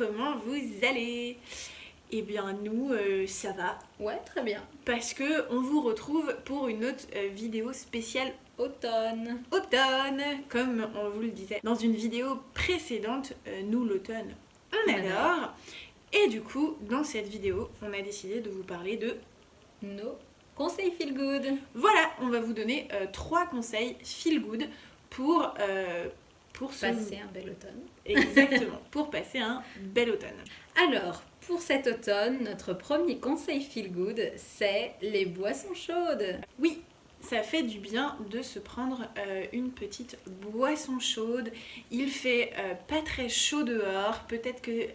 comment vous allez? Eh bien nous, ça va. Ouais, très bien. Parce que on vous retrouve pour une autre vidéo spéciale Automne. automne, comme on vous le disait dans une vidéo précédente, nous l'automne, on adore. Et du coup, dans cette vidéo, on a décidé de vous parler de nos conseils feel good. Voilà, on va vous donner 3 conseils feel good pour passer un bel automne. Exactement, pour passer un bel automne. Alors, pour cet automne, notre premier conseil feel good, c'est les boissons chaudes. Oui, ça fait du bien de se prendre une petite boisson chaude. Il fait pas très chaud dehors, peut-être que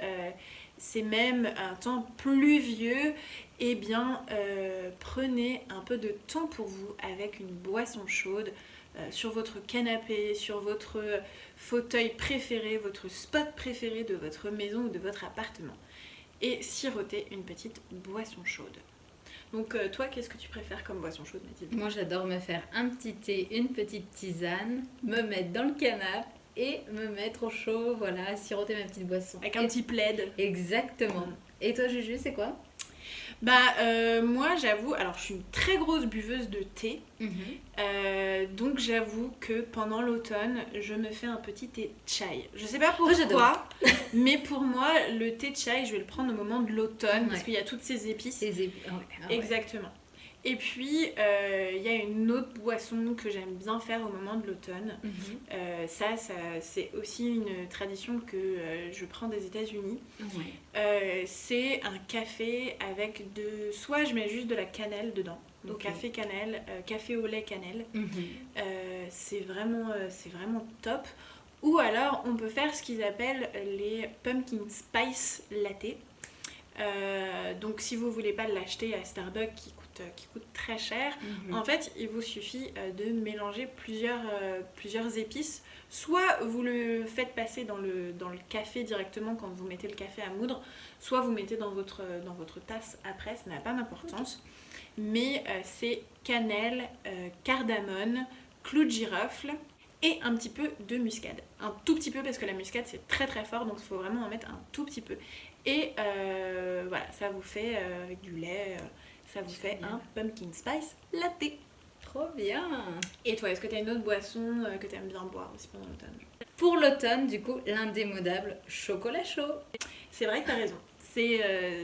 c'est même un temps pluvieux. Eh bien, prenez un peu de temps pour vous avec une boisson chaude sur votre canapé, sur votre fauteuil préféré, votre spot préféré de votre maison ou de votre appartement. Et siroter une petite boisson chaude. Donc toi, qu'est-ce que tu préfères comme boisson chaude, Mathilde? Moi, j'adore me faire un petit thé, une petite tisane, me mettre dans le canapé et me mettre au chaud, voilà, siroter ma petite boisson. Avec un petit plaid. Exactement. Et toi, Juju, c'est quoi? Bah moi j'avoue, alors je suis une très grosse buveuse de thé, donc j'avoue que pendant l'automne je me fais un petit thé chai. Je sais pas pourquoi, mais pour moi le thé chai je vais le prendre au moment de l'automne parce qu'il y a toutes ces épices. Exactement. Et puis il y a une autre boisson que j'aime bien faire au moment de l'automne. Ça c'est aussi une tradition que je prends des États-Unis. C'est un café avec soit je mets juste de la cannelle dedans, donc café cannelle, café au lait cannelle. C'est vraiment top. Ou alors on peut faire ce qu'ils appellent les pumpkin spice latte. Donc si vous voulez pas l'acheter à Starbucks qui coûte très cher, en fait il vous suffit de mélanger plusieurs épices. Soit vous le faites passer dans le café directement quand vous mettez le café à moudre, soit vous mettez dans votre tasse après, ça n'a pas d'importance. Mais c'est cannelle, cardamone, clou de girofle et un petit peu de muscade. Un tout petit peu parce que la muscade c'est très très fort, donc il faut vraiment en mettre un tout petit peu. Et voilà, ça vous fait avec du lait, ça vous fait un pumpkin spice latte. Trop bien. Et toi, est-ce que tu as une autre boisson que tu aimes bien boire aussi pendant l'automne? Pour l'automne, du coup, l'indémodable chocolat chaud. C'est vrai que tu as raison.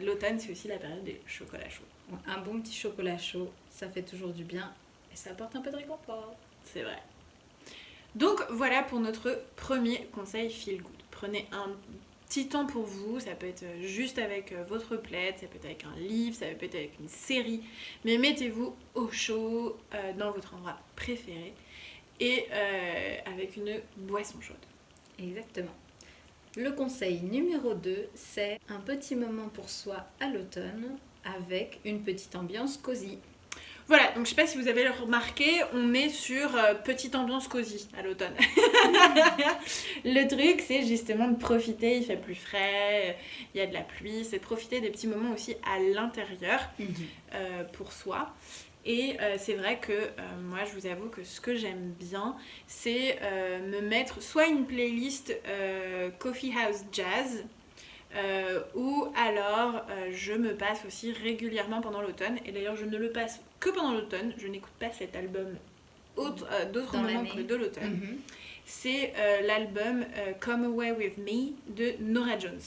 L'automne, c'est aussi la période des chocolats chauds. Un bon petit chocolat chaud, ça fait toujours du bien et ça apporte un peu de réconfort. C'est vrai. Donc voilà pour notre premier conseil feel good. Prenez un petit temps pour vous, ça peut être juste avec votre plaid, ça peut être avec un livre, ça peut être avec une série, mais mettez-vous au chaud dans votre endroit préféré et avec une boisson chaude. Exactement. Le conseil numéro 2, c'est un petit moment pour soi à l'automne avec une petite ambiance cosy. Voilà, donc je sais pas si vous avez remarqué, on est sur petite ambiance cosy à l'automne. Le truc, c'est justement de profiter, il fait plus frais, il y a de la pluie, c'est de profiter des petits moments aussi à l'intérieur pour soi. Et c'est vrai que moi, je vous avoue que ce que j'aime bien, c'est me mettre soit une playlist Coffee House Jazz, ou alors je me passe aussi régulièrement pendant l'automne, et d'ailleurs je ne le passe que pendant l'automne, je n'écoute pas cet album d'autres moments que de l'automne. C'est l'album Come Away With Me de Norah Jones.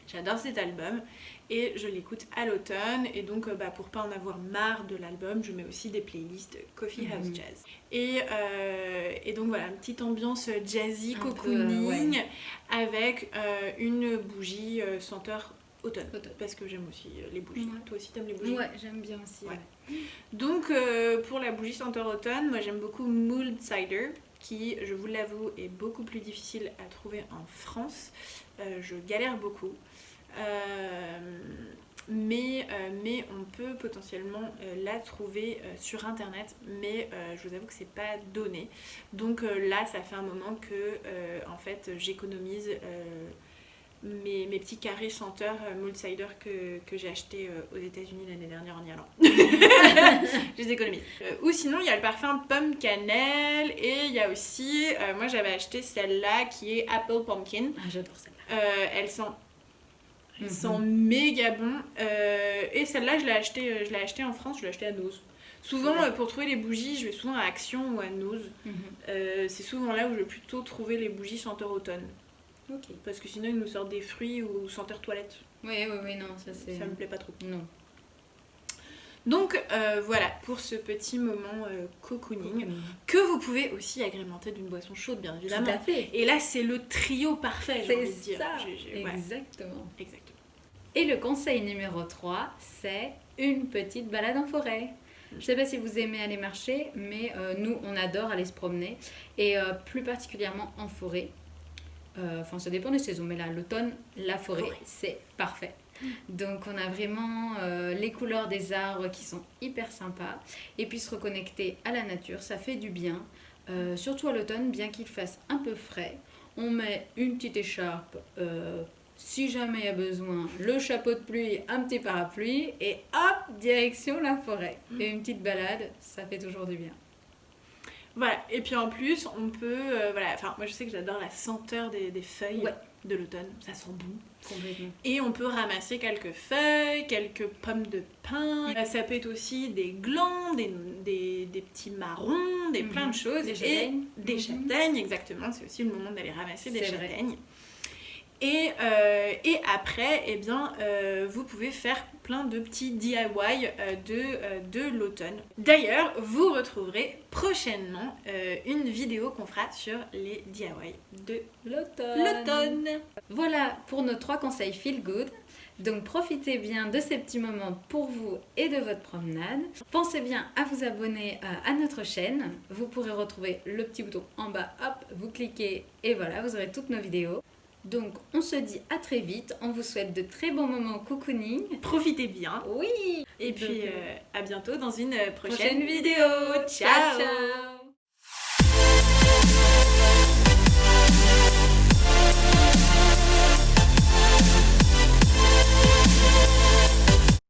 J'adore cet album et je l'écoute à l'automne, et donc pour pas en avoir marre de l'album, je mets aussi des playlists Coffee House Jazz. Et donc voilà, une petite ambiance jazzy, cocooning, avec une bougie senteur automne. Parce que j'aime aussi les bougies. Toi aussi t'aimes les bougies? Ouais, j'aime bien aussi. Donc pour la bougie senteur automne, moi j'aime beaucoup Mulled Cider, qui, je vous l'avoue, est beaucoup plus difficile à trouver en France. Je galère beaucoup. Mais on peut potentiellement la trouver sur internet, mais je vous avoue que c'est pas donné. Donc là, ça fait un moment que en fait, j'économise mes petits carrés senteurs Mull Cider que j'ai acheté aux États-Unis l'année dernière en y allant. Je les économise. Ou sinon, il y a le parfum pomme cannelle et il y a aussi, moi j'avais acheté celle-là qui est Apple Pumpkin. Ah, j'adore celle-là. Elle sent méga bon. Et celle-là, je l'ai achetée en France, je l'ai achetée à Nose. Souvent, pour trouver les bougies, je vais souvent à Action ou à Nose. C'est souvent là où je vais plutôt trouver les bougies senteur automne. Okay. Parce que sinon, ils nous sortent des fruits ou senteur toilette. Oui, non, ça me plaît pas trop. Non. Donc voilà pour ce petit moment cocooning que vous pouvez aussi agrémenter d'une boisson chaude, bien évidemment. Tout à fait. Et là, c'est le trio parfait, j'ai envie de dire. Exactement. Et le conseil numéro 3, c'est une petite balade en forêt. Je ne sais pas si vous aimez aller marcher, mais nous, on adore aller se promener. Et plus particulièrement en forêt. Enfin, ça dépend des saisons, mais là, l'automne, la forêt, c'est parfait. Donc, on a vraiment les couleurs des arbres qui sont hyper sympas. Et puis, se reconnecter à la nature, ça fait du bien. Surtout à l'automne, bien qu'il fasse un peu frais. On met une petite écharpe, si jamais il y a besoin, le chapeau de pluie, un petit parapluie. Et hop, direction la forêt. Et une petite balade, ça fait toujours du bien. Voilà, et puis en plus, on peut... moi je sais que j'adore la senteur des feuilles de l'automne, ça sent bon. Complètement. Et on peut ramasser quelques feuilles, quelques pommes de pin, ça peut être aussi des glands, des petits marrons, plein de choses. Des châtaignes. Des châtaignes, exactement, c'est aussi le moment d'aller ramasser des châtaignes. Et après, eh bien, vous pouvez faire plein de petits DIY de l'automne. D'ailleurs, vous retrouverez prochainement une vidéo qu'on fera sur les DIY de l'automne. Voilà pour nos 3 conseils feel good. Donc profitez bien de ces petits moments pour vous et de votre promenade. Pensez bien à vous abonner à notre chaîne. Vous pourrez retrouver le petit bouton en bas, hop, vous cliquez et voilà, vous aurez toutes nos vidéos. Donc, on se dit à très vite. On vous souhaite de très bons moments cocooning. Profitez bien. Oui. Et puis, à bientôt dans une prochaine vidéo. Ciao.